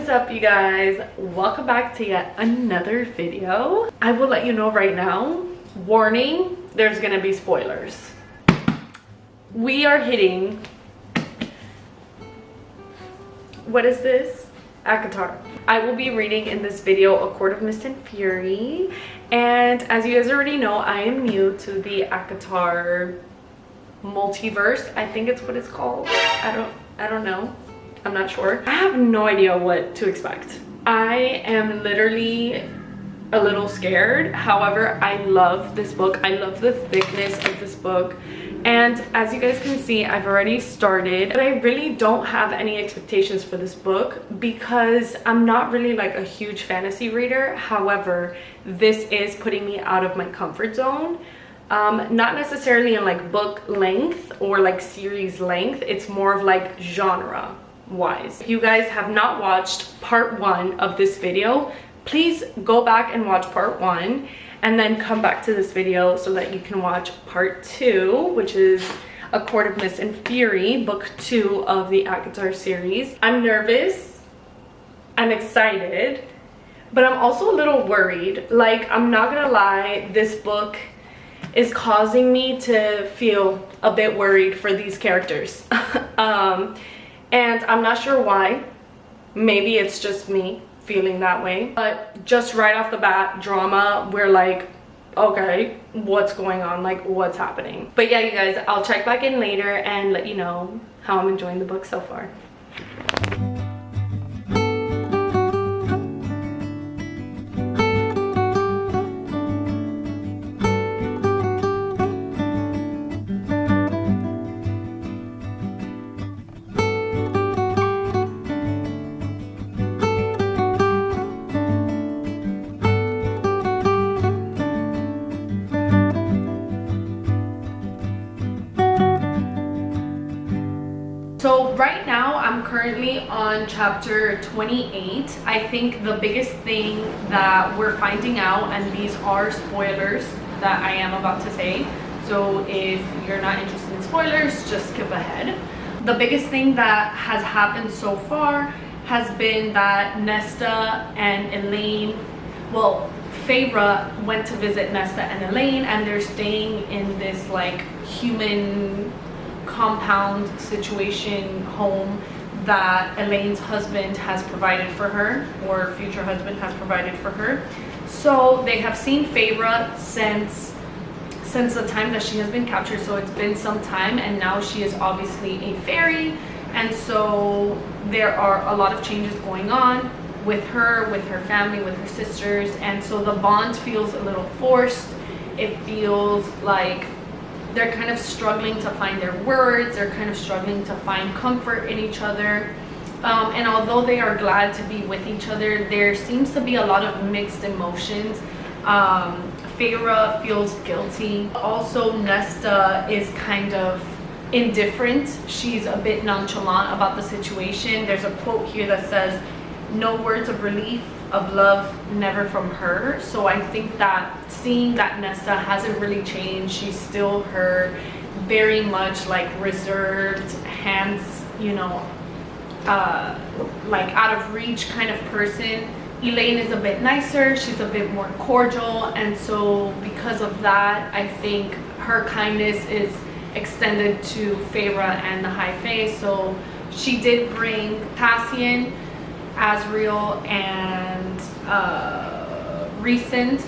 up, you guys? Welcome back to yet another video. I will let you know right now, warning, there's gonna be spoilers. We are hitting, what is this? ACOTAR. I will be reading in this video A Court of Mist and Fury, and as you guys already know, I am new to the ACOTAR multiverse. I think it's what it's called. I don't know. I'm not sure. I have no idea what to expect. I am literally a little scared. However, I love this book. I love the thickness of this book. And as you guys can see, I've already started. But I really don't have any expectations for this book because I'm not really like a huge fantasy reader. However, this is putting me out of my comfort zone. Not necessarily in like book length or like series length. It's more of like genre wise. If you guys have not watched part 1 of this video, please go back and watch part 1 and then come back to this video so that you can watch part 2, which is A Court of Mist and Fury, book 2 of the ACOTAR series. I'm nervous, I'm excited, but I'm also a little worried. Like, I'm not gonna lie, this book is causing me to feel a bit worried for these characters. And I'm not sure why. Maybe it's just me feeling that way. But just right off the bat, drama, we're like, okay, what's going on? Like, what's happening? But yeah, you guys, I'll check back in later and let you know how I'm enjoying the book so far. So right now I'm currently on chapter 28. I think the biggest thing that we're finding out, and these are spoilers that I am about to say, so if you're not interested in spoilers, just skip ahead. The biggest thing that has happened so far has been that Nesta and Elaine, well, Feyre went to visit Nesta and Elaine, and they're staying in this like human compound situation home that Elaine's husband has provided for her, or future husband has provided for her. So they have seen Feyre since the time that she has been captured, so it's been some time, and now she is obviously a fairy, and so there are a lot of changes going on with her family, with her sisters, and so the bond feels a little forced. It feels like they're kind of struggling to find their words. They're kind of struggling to find comfort in each other. And although they are glad to be with each other, there seems to be a lot of mixed emotions. Feyre feels guilty. Also, Nesta is kind of indifferent. She's a bit nonchalant about the situation. There's a quote here that says, "No words of relief, of love, never from her." So I think that seeing that Nesta hasn't really changed, she's still her very much like reserved, hands, you know, like out of reach kind of person. Elaine is a bit nicer, she's a bit more cordial, and so because of that, I think her kindness is extended to Feyre and the High Fae. So she did bring Cassian, Azriel, and Reese's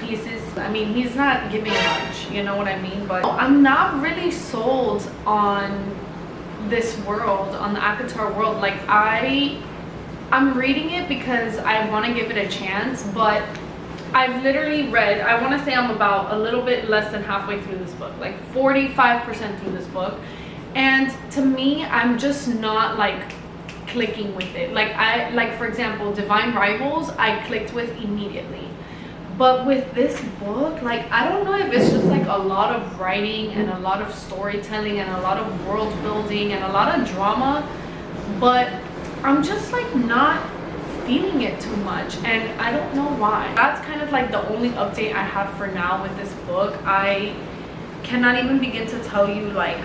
Pieces. I mean, he's not giving much, you know what I mean? But I'm not really sold on this world, on the ACOTAR world. Like, I'm reading it because I want to give it a chance, but I've literally read, I want to say I'm about a little bit less than halfway through this book, like 45% through this book, and to me, I'm just not like clicking with it. Like for example, Divine Rivals, I clicked with immediately. But with this book, like, I don't know if it's just like a lot of writing and a lot of storytelling and a lot of world building and a lot of drama, but I'm just like not feeling it too much, and I don't know why. That's kind of like the only update I have for now with this book. I cannot even begin to tell you like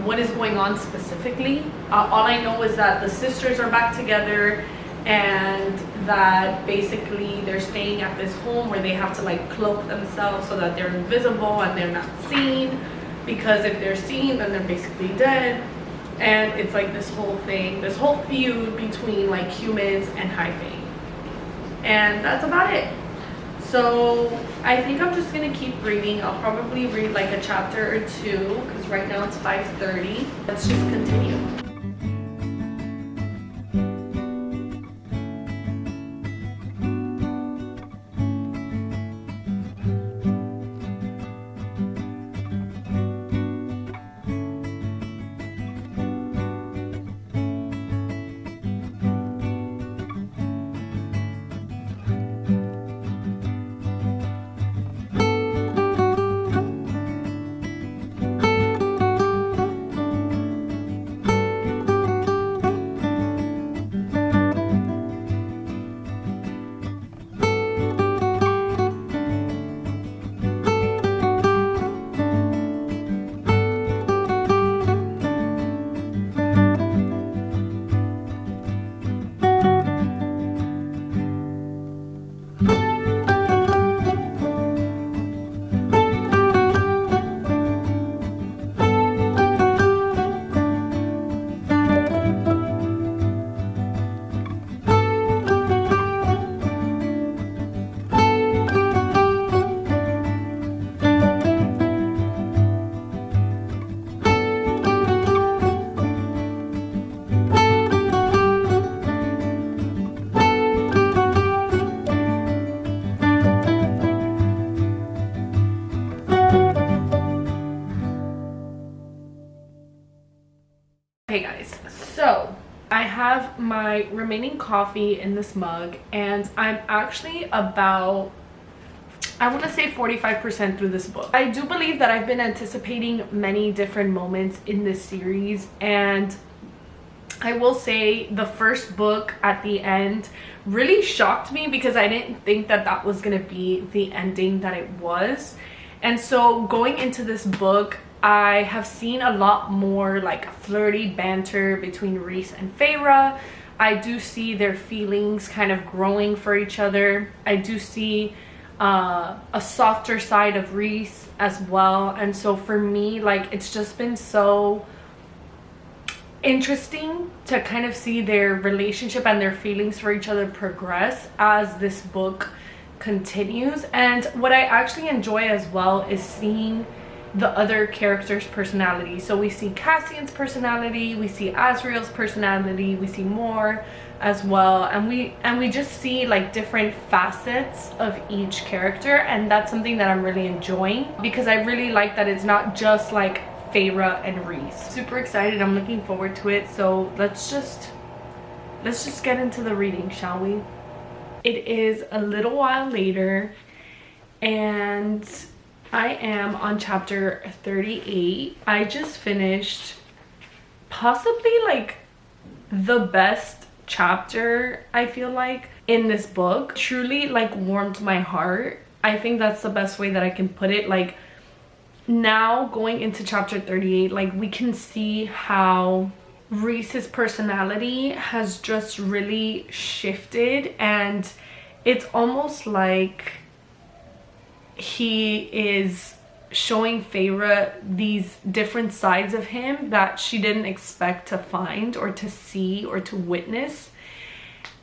what is going on specifically. All I know is that the sisters are back together, and that basically they're staying at this home where they have to like cloak themselves so that they're invisible and they're not seen, because if they're seen then they're basically dead. And it's like this whole thing, this whole feud between like humans and high fae, and that's about it. So I think I'm just gonna keep reading. I'll probably read like a chapter or two because right now it's 5:30. Let's just continue. Hey guys, so I have my remaining coffee in this mug, and I'm actually about, I want to say 45% through this book. I do believe that I've been anticipating many different moments in this series, and I will say the first book at the end really shocked me because I didn't think that that was going to be the ending that it was. And so going into this book, I have seen a lot more like flirty banter between Rhys and Feyre. I do see their feelings kind of growing for each other. I do see a softer side of Rhys as well. And so for me, like, it's just been so interesting to kind of see their relationship and their feelings for each other progress as this book continues. And what I actually enjoy as well is seeing the other characters' personality. So we see Cassian's personality, we see Azriel's personality, we see more as well, and we just see like different facets of each character, and that's something that I'm really enjoying because I really like that it's not just like Feyre and Rhys. Super excited, I'm looking forward to it. So let's just get into the reading, shall we? It is a little while later, and I am on chapter 38. I just finished possibly like the best chapter, I feel like, in this book. Truly like warmed my heart. I think that's the best way that I can put it. Like, now going into chapter 38, like, we can see how Rhys's personality has just really shifted, and it's almost like he is showing Feyre these different sides of him that she didn't expect to find or to see or to witness.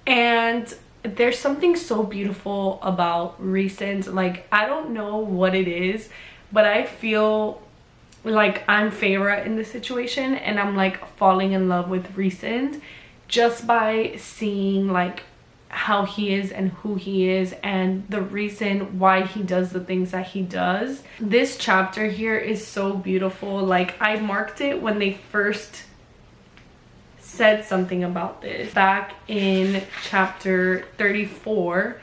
And there's something so beautiful about Rhys. Like, I don't know what it is, but I feel like I'm Feyre in this situation, and I'm like falling in love with Rhys just by seeing like how he is and who he is and the reason why he does the things that he does. This chapter here is so beautiful. Like, I marked it when they first said something about this back in chapter 34,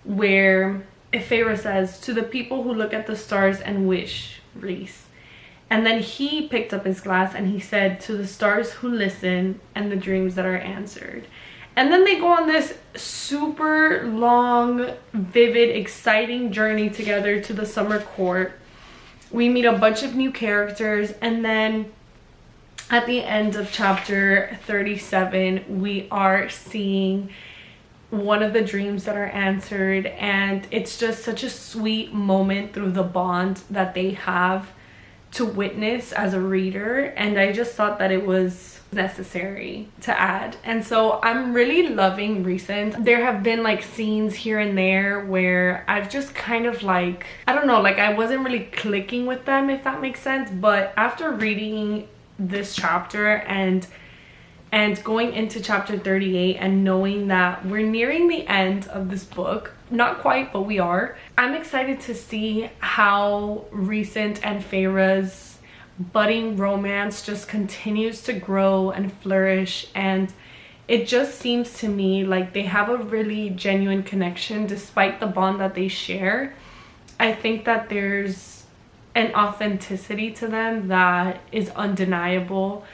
where Feyre says, "To the people who look at the stars and wish, Rhys." And then he picked up his glass and he said, "To the stars who listen and the dreams that are answered." And then they go on this super long, vivid, exciting journey together to the summer court. We meet a bunch of new characters, and then at the end of chapter 37, we are seeing one of the dreams that are answered, and it's just such a sweet moment through the bond that they have to witness as a reader, and I just thought that it was necessary to add. And so I'm really loving recent. There have been like scenes here and there where I've just kind of like, I don't know, like I wasn't really clicking with them, if that makes sense. But after reading this chapter and going into chapter 38 and knowing that we're nearing the end of this book, not quite, but we are, I'm excited to see how Recent and Feyre's budding romance just continues to grow and flourish. And it just seems to me like they have a really genuine connection despite the bond that they share. I think that there's an authenticity to them that is undeniable,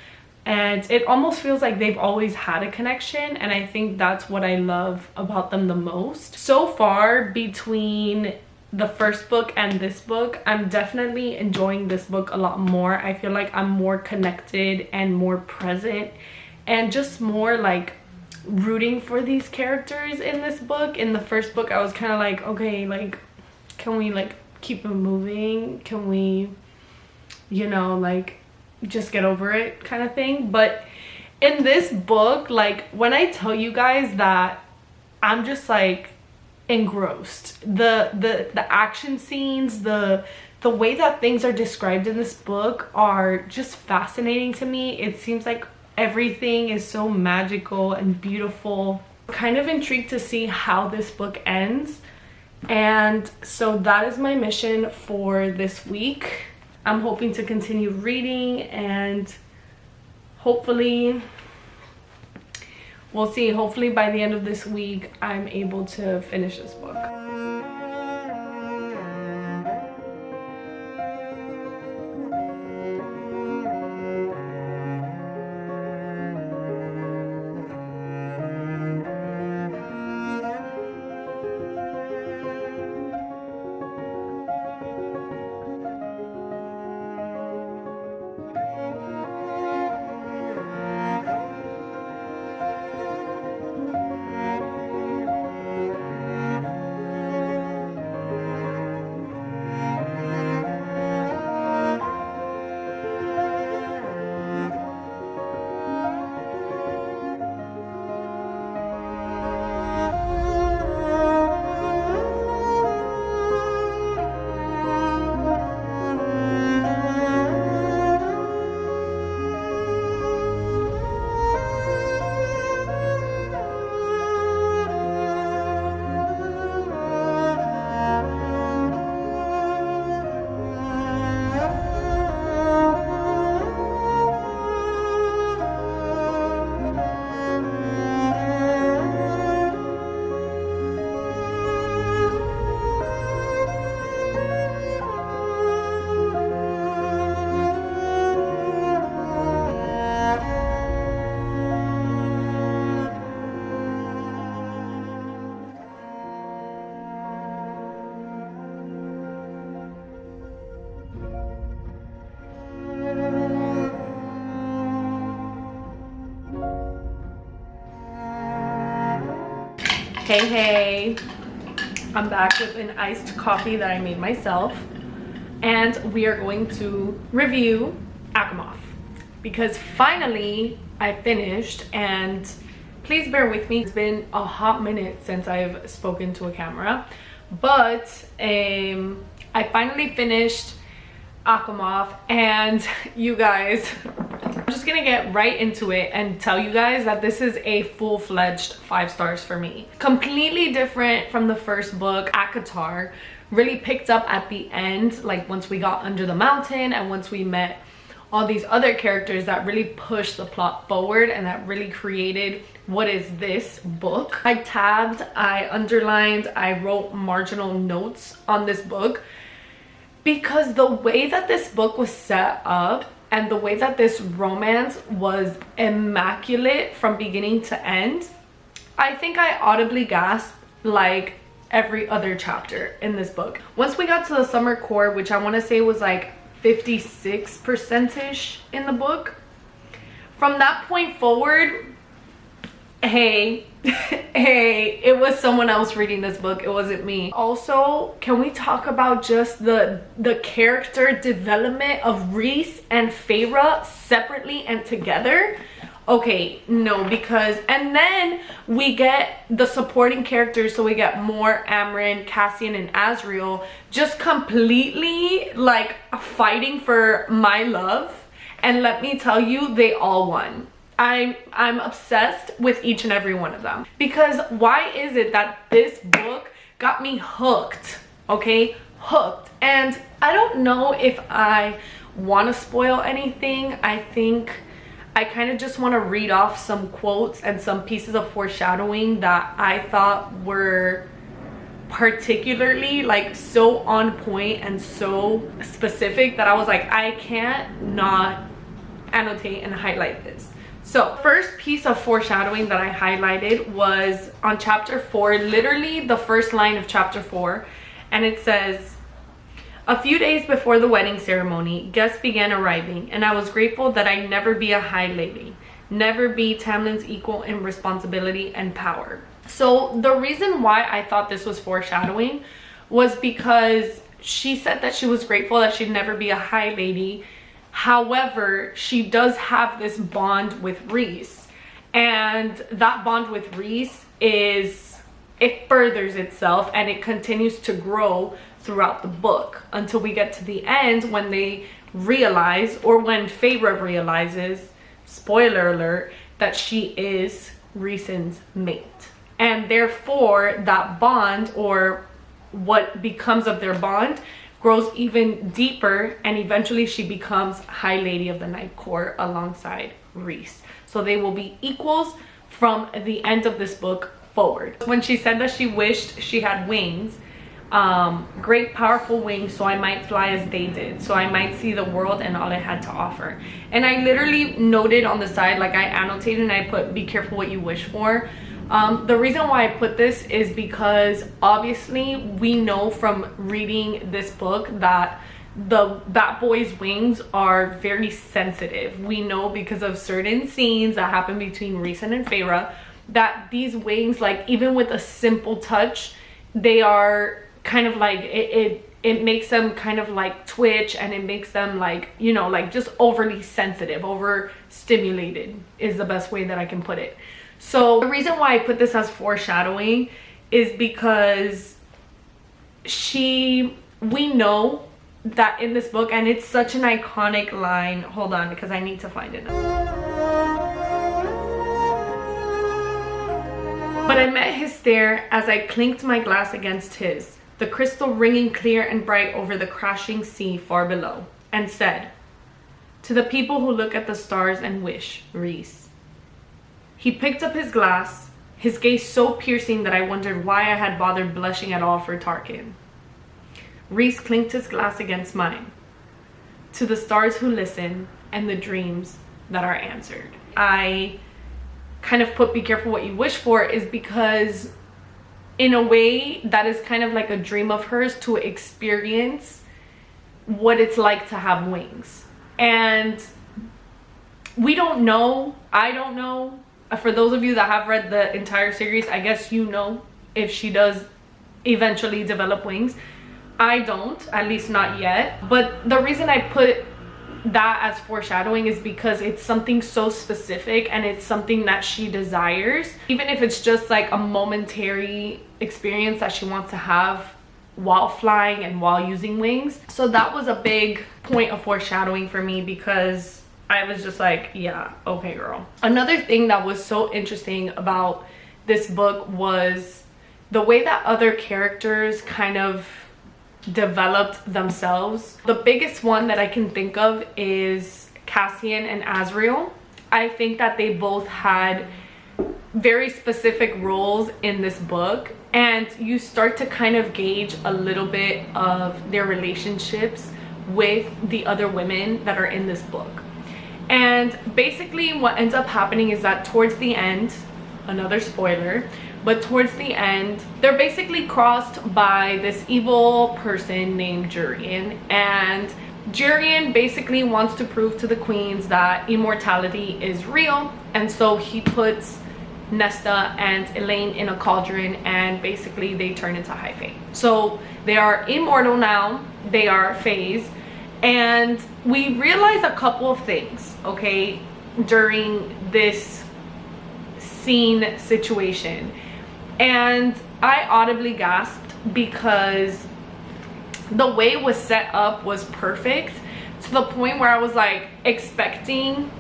and it almost feels like they've always had a connection, and I think that's what I love about them the most. So far, between the first book and this book, I'm definitely enjoying this book a lot more. I feel like I'm more connected and more present and just more like rooting for these characters in this book. In the first book, I was kind of like, okay, like, can we like keep it moving? Can we, you know, like just get over it kind of thing? But in this book, like when I tell you guys that I'm just like engrossed, the action scenes, the way that things are described in this book are just fascinating to me. It seems like everything is so magical and beautiful. I'm kind of intrigued to see how this book ends, and so that is my mission for this week. I'm hoping to continue reading, and hopefully we'll see. Hopefully by the end of this week, I'm able to finish this book. Hey, I'm back with an iced coffee that I made myself, and we are going to review ACOMAF because finally I finished. And please bear with me, it's been a hot minute since I've spoken to a camera, but I finally finished ACOMAF. And you guys, I'm just gonna get right into it and tell you guys that this is a full-fledged 5 stars for me. Completely different from the first book. ACOTAR really picked up at the end, like once we got under the mountain and once we met all these other characters that really pushed the plot forward and that really created what is this book. I tabbed, I underlined, I wrote marginal notes on this book because the way that this book was set up and the way that this romance was immaculate from beginning to end, I think I audibly gasped like every other chapter in this book. Once we got to the summer court, which I want to say was like 56%ish in the book, from that point forward, hey, hey, it was someone else reading this book. It wasn't me. Also, can we talk about just the character development of Reese and Feyre separately and together? Okay, no, because, and then we get the supporting characters, so we get more Amren, Cassian, and Azriel just completely like fighting for my love. And let me tell you, they all won. I'm obsessed with each and every one of them, because why is it that this book got me hooked? Okay, hooked. And I don't know if I want to spoil anything. I think I kind of just want to read off some quotes and some pieces of foreshadowing that I thought were particularly like so on point and so specific that I was like, I can't not annotate and highlight this. So first piece of foreshadowing that I highlighted was on chapter 4, literally the first line of chapter 4, and it says, "A few days before the wedding ceremony, guests began arriving, and I was grateful that I never be a high lady, never be Tamlin's equal in responsibility and power." So the reason why I thought this was foreshadowing was because she said that she was grateful that she'd never be a high lady. However, she does have this bond with Reese, and that bond with Reese it furthers itself and it continues to grow throughout the book until we get to the end when they realize, or when Feyre realizes, spoiler alert, that she is Reese's mate. And therefore that bond, or what becomes of their bond, grows even deeper, and eventually she becomes High Lady of the Night Court alongside Reese. So they will be equals from the end of this book forward. When she said that she wished she had wings, great powerful wings, so I might fly as they did, so I might see the world and all it had to offer. And I literally noted on the side, like I annotated and I put, be careful what you wish for. The reason why I put this is because obviously we know from reading this book that that boy's wings are very sensitive. We know because of certain scenes that happen between Reese and Feyre that these wings, like even with a simple touch, they are kind of like, it makes them kind of like twitch, and it makes them like, you know, like just overly sensitive, overstimulated is the best way that I can put it. So the reason why I put this as foreshadowing is because we know that in this book, and it's such an iconic line. Hold on, because I need to find it now. "But I met his stare as I clinked my glass against his, the crystal ringing clear and bright over the crashing sea far below, and said, 'To the people who look at the stars and wish, Reese.' He picked up his glass, his gaze so piercing that I wondered why I had bothered blushing at all for Tarkin. Reese clinked his glass against mine. 'To the stars who listen and the dreams that are answered.'" I kind of put be careful what you wish for is because in a way that is kind of like a dream of hers, to experience what it's like to have wings. And we don't know, I don't know. For those of you that have read the entire series, I guess you know if she does eventually develop wings. I don't, at least not yet. But the reason I put that as foreshadowing is because it's something so specific, and it's something that she desires, even if it's just like a momentary experience that she wants to have while flying and while using wings. So that was a big point of foreshadowing for me, because I was just like, yeah, okay, girl. Another thing that was so interesting about this book was the way that other characters kind of developed themselves. The biggest one that I can think of is Cassian and Azriel. I think that they both had very specific roles in this book, and you start to kind of gauge a little bit of their relationships with the other women that are in this book. And basically what ends up happening is that towards the end, another spoiler, but towards the end, they're basically crossed by this evil person named Jurian, and Jurian basically wants to prove to the queens that immortality is real, and so he puts Nesta and Elaine in a cauldron, and basically they turn into high fae. So they are immortal now, they are faes, and we realize a couple of things, okay, during this scene situation. And I audibly gasped because the way it was set up was perfect, to the point where I was like expecting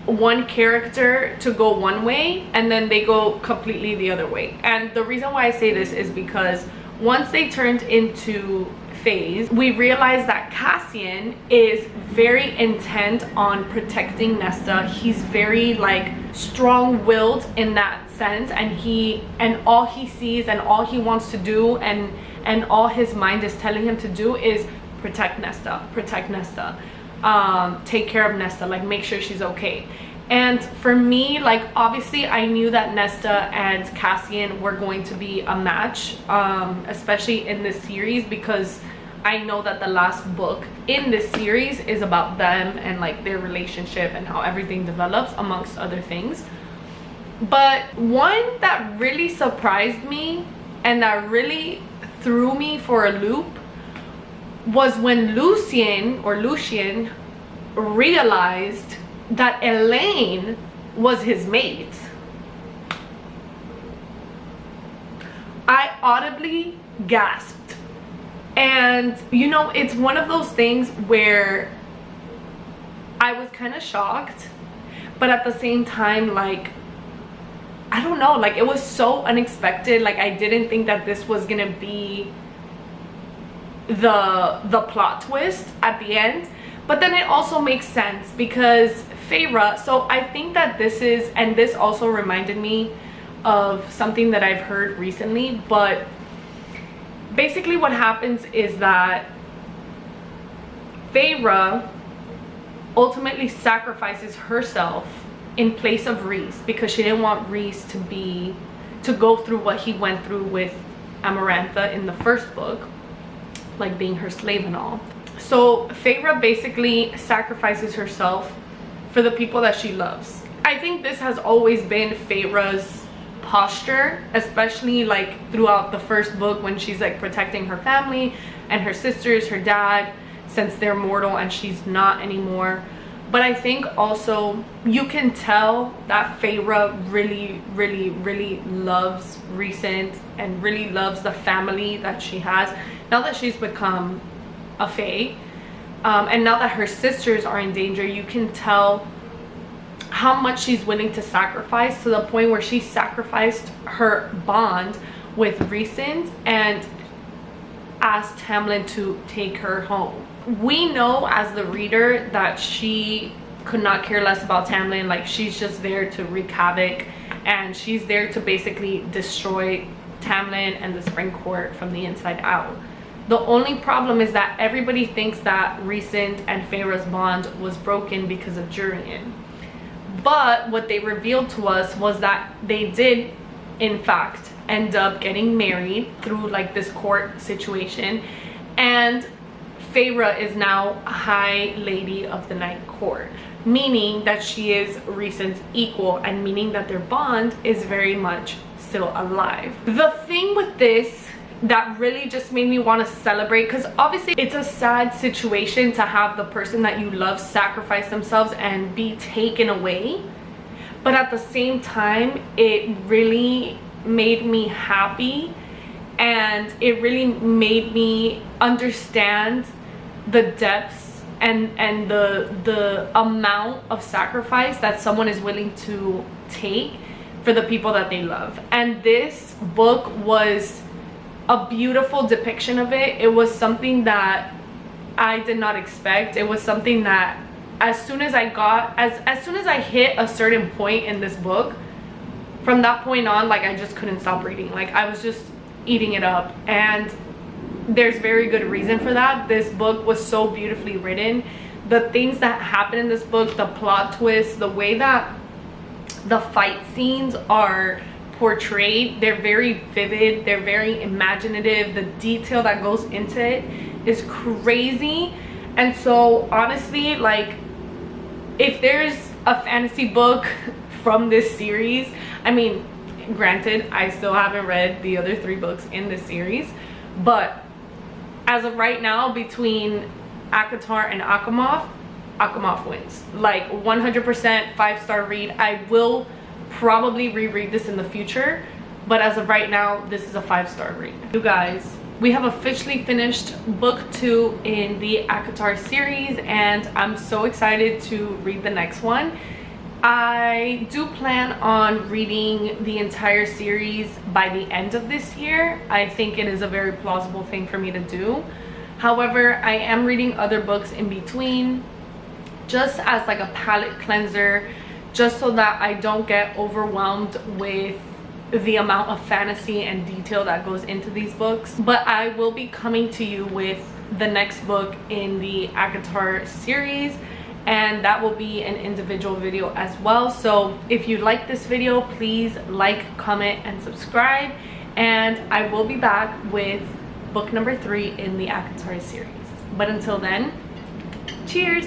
one character to go one way and then they go completely the other way. And the reason why I say this is because once they turned into phase, we realized that Cassian is very intent on protecting Nesta. He's very like strong-willed in that sense, and all he sees and all he wants to do and all his mind is telling him to do is protect Nesta, take care of Nesta, like make sure she's okay. And for me, like obviously I knew that Nesta and Cassian were going to be a match, especially in this series, because I know that the last book in this series is about them and like their relationship and how everything develops, amongst other things. But one that really surprised me and that really threw me for a loop was when Lucien realized that Elaine was his mate. I audibly gasped. And you know, it's one of those things where I was kind of shocked, but at the same time, like, I don't know, like it was so unexpected. Like I didn't think that this was gonna be the plot twist at the end. But then it also makes sense because Feyre, so I think that this is, and this also reminded me of something that I've heard recently, but basically what happens is that Feyre ultimately sacrifices herself in place of Rhys because she didn't want Rhys to go through what he went through with Amarantha in the first book, like being her slave and all. So Feyre basically sacrifices herself for the people that she loves. I think this has always been Feyre's posture, especially like throughout the first book when she's like protecting her family and her sisters, her dad, since they're mortal and she's not anymore. But I think also you can tell that Feyre really loves Rhysand and really loves the family that she has now that she's become a fae, and now that her sisters are in danger. You can tell how much she's willing to sacrifice, to the point where she sacrificed her bond with Rhysand and asked Tamlin to take her home. We know as the reader that she could not care less about Tamlin. Like she's just there to wreak havoc, and she's there to basically destroy Tamlin and the Spring Court from the inside out. The only problem is that everybody thinks that Rhysand and Feyre's bond was broken because of Jurian. But what they revealed to us was that they did in fact end up getting married through like this court situation, and Feyre is now High Lady of the Night Court, meaning that she is Rhysand's equal, and meaning that their bond is very much still alive. The thing with this that really just made me want to celebrate, because obviously it's a sad situation to have the person that you love sacrifice themselves and be taken away, but at the same time it really made me happy, and it really made me understand the depths and the amount of sacrifice that someone is willing to take for the people that they love. And this book was a beautiful depiction of it. It was something that I did not expect. It was something that as soon as I hit a certain point in this book, from that point on, like I just couldn't stop reading. Like I was just eating it up, and there's very good reason for that. This book was so beautifully written. The things that happen in this book, the plot twists, the way that the fight scenes are portrayed, they're very vivid, they're very imaginative. The detail that goes into it is crazy, And so honestly, like, if there's a fantasy book from this series, I mean, granted, I still haven't read the other 3 books in this series, but as of right now, between ACOTAR and ACOMAF, ACOMAF wins. Like 100% 5-star read. I will probably reread this in the future, but as of right now, this is a 5-star read. You guys, we have officially finished book 2 in the ACOTAR series, and I'm so excited to read the next one. I do plan on reading the entire series by the end of this year. I think it is a very plausible thing for me to do. However, I am reading other books in between, just as like a palate cleanser, just so that I don't get overwhelmed with the amount of fantasy and detail that goes into these books. But I will be coming to you with the next book in the ACOTAR series, and that will be an individual video as well. So if you like this video, please like, comment, and subscribe, and I will be back with book number 3 in the ACOTAR series. But until then, cheers.